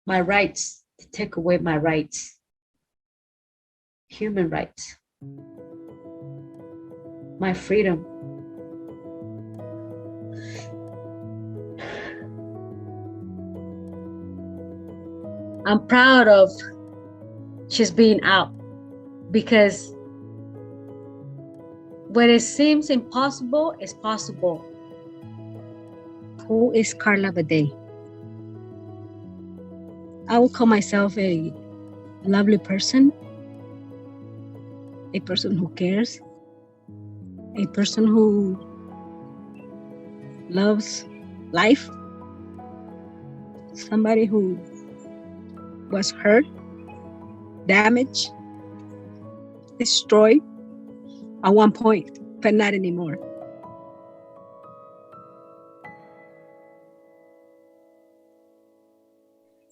my rights, to take away my rights, human rights, my freedom. I'm proud of just being out, because when it seems impossible, it's possible. Who is Karla Baday? I would call myself a lovely person, a person who cares, a person who loves life, somebody who was hurt, damaged, destroyed at one point, but not anymore.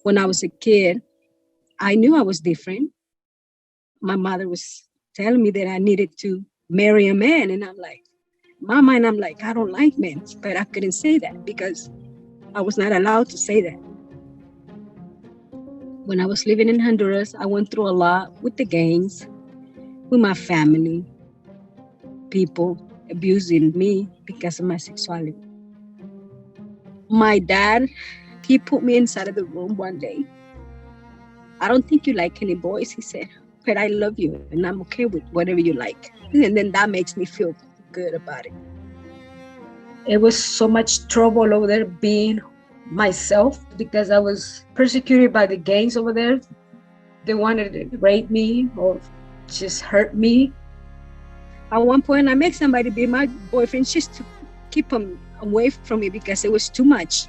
When I was a kid, I knew I was different. My mother was telling me that I needed to marry a man. And I'm like, in my mind, I'm like, I don't like men. But I couldn't say that because I was not allowed to say that. When I was living in Honduras, I went through a lot with the gangs, with my family, people abusing me because of my sexuality. My dad, he put me inside of the room one day. I don't think you like any boys, he said, but I love you and I'm okay with whatever you like. And then that makes me feel good about it. It was so much trouble over there being myself, because I was persecuted by the gangs over there. They wanted to rape me or just hurt me. At one point, I made somebody be my boyfriend just to keep him away from me because it was too much.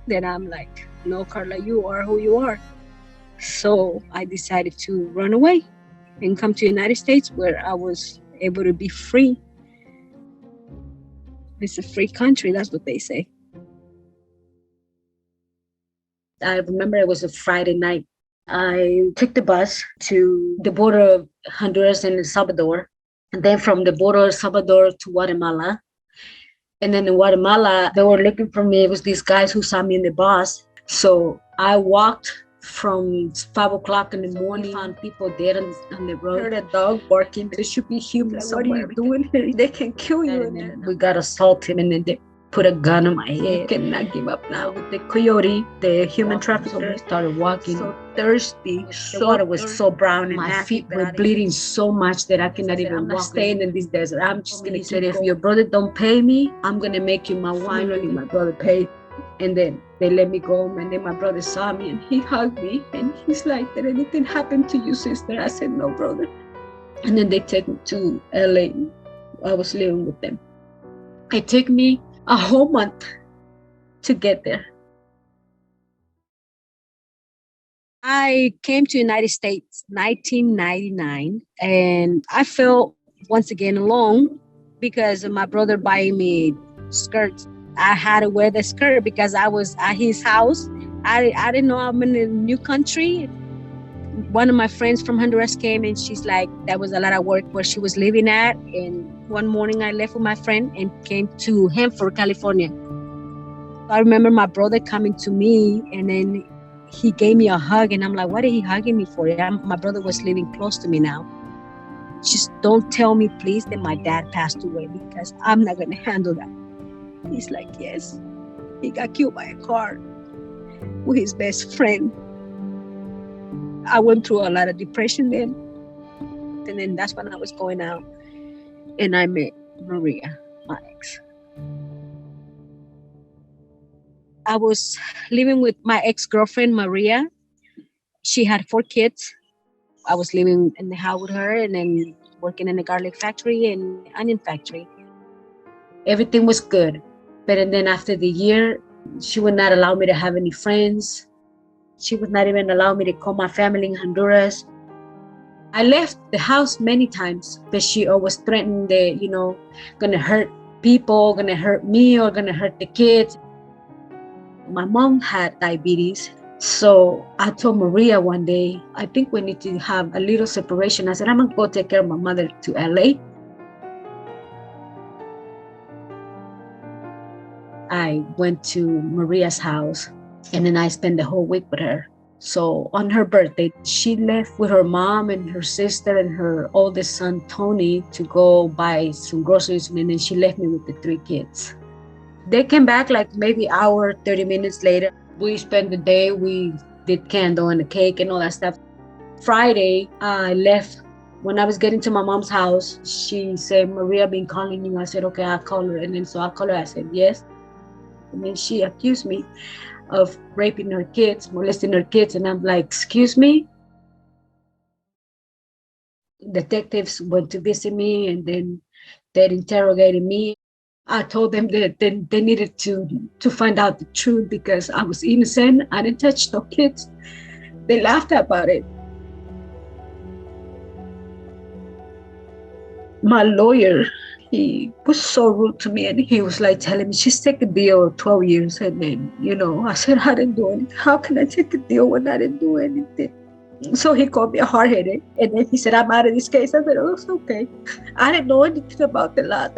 Then I'm like, no, Karla, you are who you are. So I decided to run away and come to the United States, where I was able to be free. It's a free country, that's what they say. I remember it was a Friday night. I took the bus to the border of Honduras and El Salvador, and then from the border of El Salvador to Guatemala. And then in Guatemala, they were looking for me. It was these guys who saw me in the bus. So I walked from 5 o'clock in the morning, found people dead on the road. I heard a dog barking. There should be humans somewhere. What are you doing here? They can kill you. And then we got assaulted, and then they put a gun on my head. You cannot give up now. With the coyote, the human trafficker, we started walking. So thirsty. The water was so brown, and my feet were bleeding so much that I cannot even I'm not walk. staying in this desert. I'm just And gonna he said, keep if going. your brother don't pay me, I'm gonna make you my wife. Finally, My brother paid, and then they let me go. And then my brother saw me and he hugged me, and he's like, did anything happen to you, sister? I said, no, brother. And then they took me to LA. I was living with them. It took me a whole month to get there. I came to United States 1999, and I felt once again alone because of my brother buying me skirts. I had to wear the skirt because I was at his house. I didn't know I'm in a new country. One of my friends from Honduras came, and she's like, that was a lot of work where she was living at. And one morning I left with my friend and came to Hanford, California. I remember my brother coming to me, and then he gave me a hug, and I'm like, what are he hugging me for? My brother was living close to me now. Just don't tell me, please, that my dad passed away, because I'm not going to handle that. He's like, yes, he got killed by a car with his best friend. I went through a lot of depression then. And then that's when I was going out, and I met Maria, my ex. I was living with my ex-girlfriend, Maria. She had 4 kids. I was living in the house with her and then working in the garlic factory and onion factory. Everything was good. But and then after the year, she would not allow me to have any friends. She would not even allow me to call my family in Honduras. I left the house many times, but she always threatened that, gonna hurt people, gonna hurt me, or gonna hurt the kids. My mom had diabetes. So I told Maria one day, I think we need to have a little separation. I said, I'm gonna go take care of my mother to LA. I went to Maria's house And then I spent the whole week with her. So on her birthday, she left with her mom and her sister and her oldest son, Tony, to go buy some groceries. And then she left me with the 3 kids. They came back like maybe hour, 30 minutes later. We spent the day, we did candle and the cake and all that stuff. Friday, I left. When I was getting to my mom's house, she said, Maria been calling you. I said, okay, I'll call her. And then so I called her, I said, yes. And then she accused me of raping her kids, molesting her kids. And I'm like, excuse me? Detectives went to visit me and then they interrogated me. I told them that they needed to find out the truth because I was innocent. I didn't touch no kids. They laughed about it. My lawyer, he was so rude to me and he was like telling me, she's take a deal of 12 years. And then, I said, I didn't do anything. How can I take a deal when I didn't do anything? So he called me a hard-headed. And then he said, I'm out of this case. I said, oh, it's okay. I didn't know anything about the law.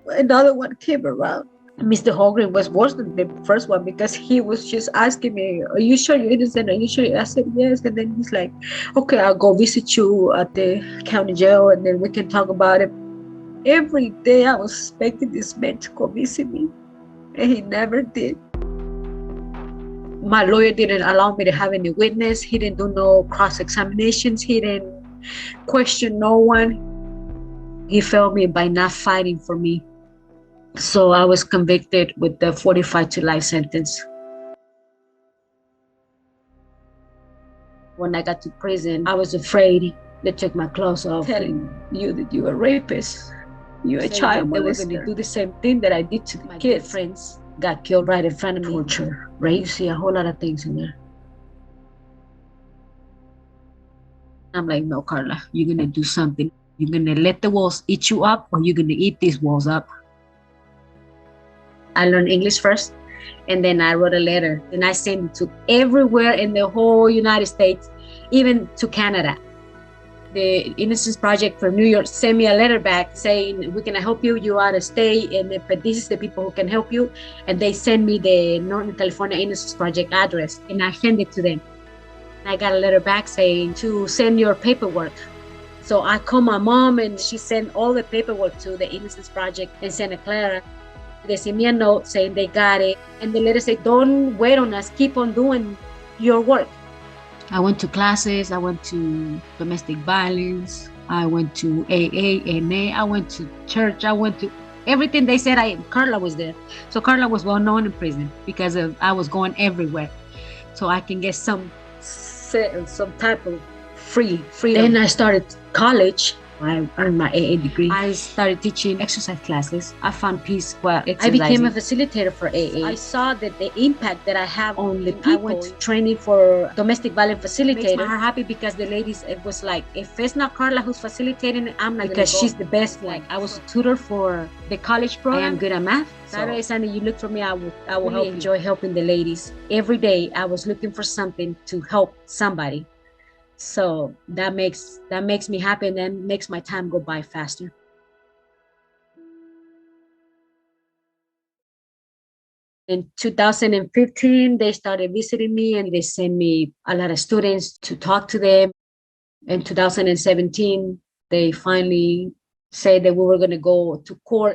Another one came around. Mr. Holgren was worse than the first one because he was just asking me, are you sure you're innocent? Are you sure? I said, yes. And then he's like, okay, I'll go visit you at the county jail and then we can talk about it. Every day I was expecting this man to go visit me and he never did. My lawyer didn't allow me to have any witness. He didn't do no cross-examinations. He didn't question no one. He failed me by not fighting for me. So I was convicted with the 45 to life sentence. When I got to prison, I was afraid. They took my clothes off, telling you that you were a rapist. You're a child molester. They were going to do the same thing that I did to my kids. Friends got killed right in front of me. Torture, right? You see a whole lot of things in there. I'm like, no, Karla, you're going to do something. You're going to let the walls eat you up or you're going to eat these walls up. I learned English first, and then I wrote a letter, and I sent it to everywhere in the whole United States, even to Canada. The Innocence Project from New York sent me a letter back saying, we can help you, you out of state, but this is the people who can help you. And they sent me the Northern California Innocence Project address, and I sent it to them. I got a letter back saying to send your paperwork. So I called my mom, and she sent all the paperwork to the Innocence Project in Santa Clara. They sent me a note saying they got it. And the letter said, don't wait on us. Keep on doing your work. I went to classes. I went to domestic violence. I went to AA, NA. I went to church. I went to everything they said. Karla was there. So Karla was well known in prison because I was going everywhere. So I can get some type of freedom. Then I started college. I earned my AA degree. I started teaching exercise classes. I found peace while exercising. I became a facilitator for AA. I saw that the impact that I have on the people. I went to training for domestic violence facilitator. It makes my heart happy because the ladies, it was like, if it's not Karla who's facilitating, I'm not because she's the best. Like I was a tutor for the college program. I am good at math. Saturday, Sunday, you look for me, I will really help. Enjoy helping the ladies. Every day, I was looking for something to help somebody. So that makes me happy and then makes my time go by faster. In 2015, they started visiting me and they sent me a lot of students to talk to them. In 2017, they finally said that we were going to go to court.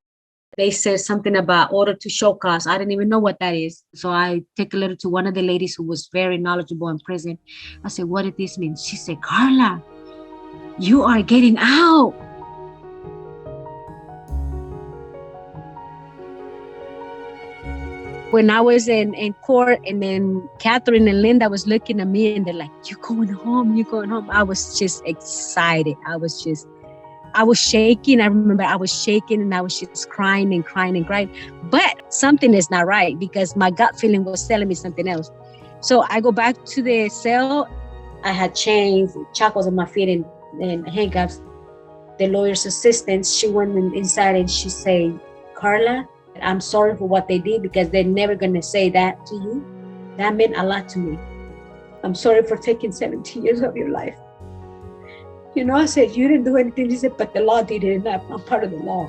They said something about order to show cause. I didn't even know what that is. So I take a letter to one of the ladies who was very knowledgeable in prison. I said, what did this mean? She said, Karla, you are getting out. When I was in court and then Catherine and Linda was looking at me and they're like, you're going home, you're going home. I was just excited. I was shaking. I remember I was shaking and I was just crying and crying and crying. But something is not right because my gut feeling was telling me something else. So I go back to the cell. I had chains, shackles on my feet and handcuffs. The lawyer's assistant, she went inside and she said, Karla, I'm sorry for what they did because they're never going to say that to you. That meant a lot to me. I'm sorry for taking 17 years of your life. I said, you didn't do anything. He said, but the law did it, and I'm part of the law.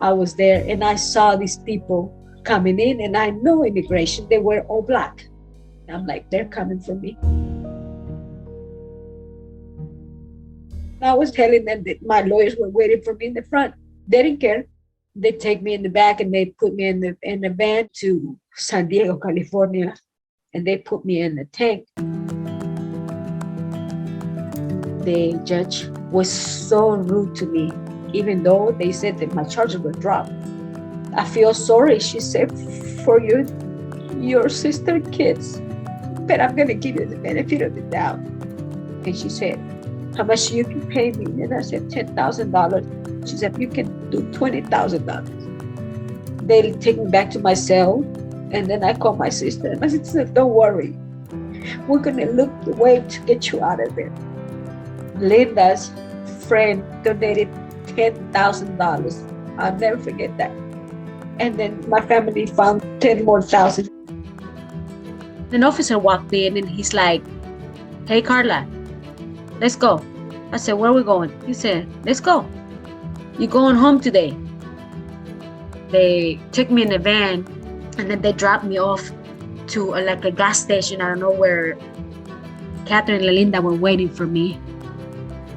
I was there, and I saw these people coming in, and I know immigration, they were all black. I'm like, they're coming for me. I was telling them that my lawyers were waiting for me in the front. They didn't care. They take me in the back and they put me in the van to San Diego, California, and they put me in the tank. The judge was so rude to me, even though they said that my charges were dropped. I feel sorry, she said, for your sister kids, but I'm gonna give you the benefit of the doubt. And she said, how much you can pay me? And I said, $10,000. She said, you can do $20,000. They take me back to my cell, and then I called my sister, and my sister said, don't worry, we're gonna look the way to get you out of there. Linda's friend donated $10,000. I'll never forget that. And then my family found 10 more thousand. An officer walked in and he's like, hey, Karla, let's go. I said, where are we going? He said, let's go. You're going home today. They took me in a van and then they dropped me off to a gas station. I don't know where Catherine and Linda were waiting for me.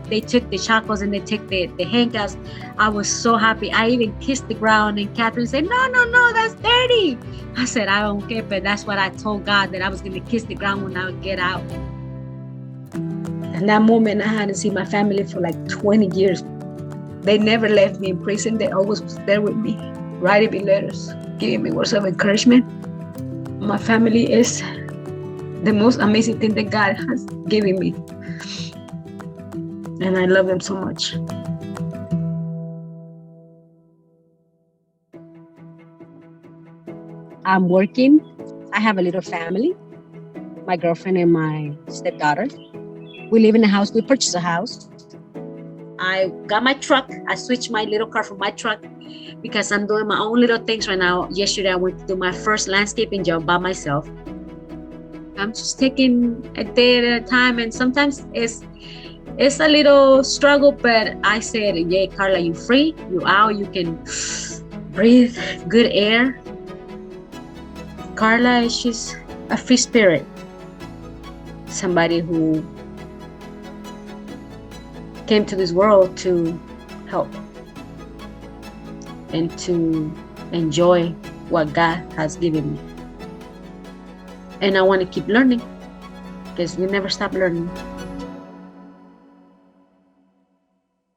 They took the shackles and they took the handcuffs. I was so happy. I even kissed the ground, and Catherine said, no, that's dirty. I said, I don't care, but that's what I told God, that I was going to kiss the ground when I would get out. In that moment, I hadn't seen my family for like 20 years. They never left me in prison. They always was there with me, writing me letters, giving me words of encouragement. My family is the most amazing thing that God has given me. And I love them so much. I'm working. I have a little family, my girlfriend and my stepdaughter. We live in a house. We purchased a house. I got my truck. I switched my little car for my truck because I'm doing my own little things right now. Yesterday, I went to do my first landscaping job by myself. I'm just taking a day at a time, and sometimes it's a little struggle, but I said, yeah, Karla, you free, you out, you can breathe good air. Karla is just a free spirit. Somebody who came to this world to help and to enjoy what God has given me. And I want to keep learning because we never stop learning.